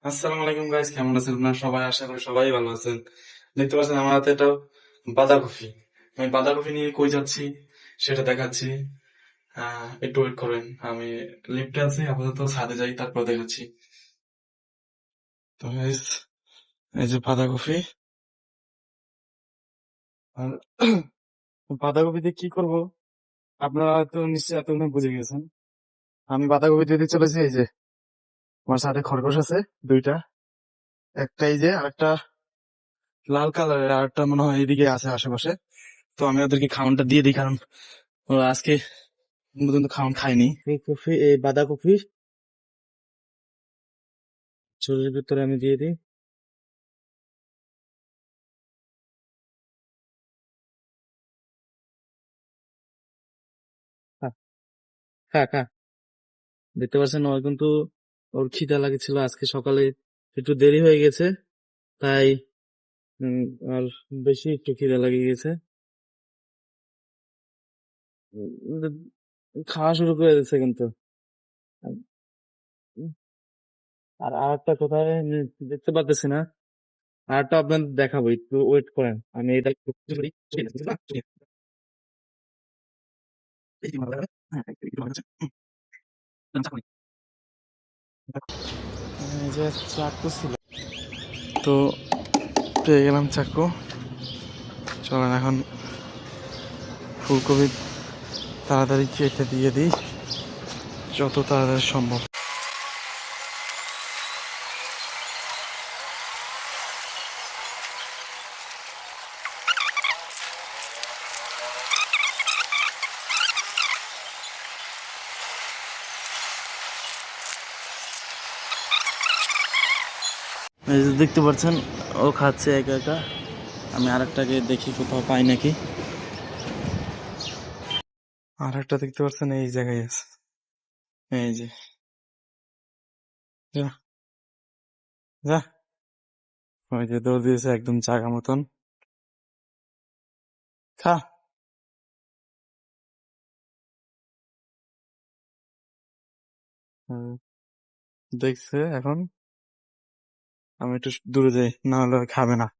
আসসালামু আলাইকুম গাইস, কেমন আছেন আপনারা সবাই? আশা করি সবাই ভালো আছেন। দেখতে পাচ্ছেন আমার হাতে এটা বাঁধাকপি। আমি বাঁধাকপি নিয়ে কই যাচ্ছি সেটা দেখাচ্ছি। একটু ওয়েট করেন, আমি লিফটে আছি, আপাতত ছাদে যাই, তারপর দেখাচ্ছি। তো guys, এই যে বাঁধাকপি। আর বাঁধাকপি দিয়ে কি করব আপনারা হয়তো নিশ্চয়ই এতক্ষণে বুঝে গেছেন। আমি বাঁধাকপি দিতে চলেছি। এই যে আমার সাথে খরগোশ আছে দুইটা, একটা এই যে, আর একটা লাল কালারের, আর একটা মনে হয় এদিকে আছে আশেপাশে। তো আমি ওদেরকে খাওয়ানটা দিয়ে দিই, কারণ ওরা আজকে পর্যন্ত খাওয়ান খায়নি। ফুলকপি, এই বাঁধাকপি ঝোলের ভিতরে আমি দিয়ে দিই। খা খা খা। দেখতে পাচ্ছেন ওর কিন্তু ওর খিদা লাগছিল আজকে সকালে, একটু দেরি হয়ে গেছে, তাই উম, আর বেশি একটু খিদা লেগে গেছে। খাওয়া শুরু করে দিচ্ছে কিন্তু। আর আরেকটা কোথায় দেখতে পাচ্ছি না, আরেকটা আপনাদের দেখাবো, একটু ওয়েট করেন। আমি এটা এই যে চাকু ছিল, তো পেয়ে গেলাম চাকু। চলেন এখন ফুলকপি তাড়াতাড়ি কেটে দিয়ে দিই, যত তাড়াতাড়ি সম্ভব। এই যে দেখতে পাচ্ছেন, ও খাচ্ছে একা একা। আমি আরেকটাকে দেখি কোথাও পাই নাকি। আর একটা দেখতে পাচ্ছেন এই জায়গায় আছে, এই যে। যা যা, ওই যে দৌড় দিয়েছে একদম জাগা মতন। খা। হুম, দেখছে এখন। আমি একটু দূরে যাই, না হলে আর খাবে না।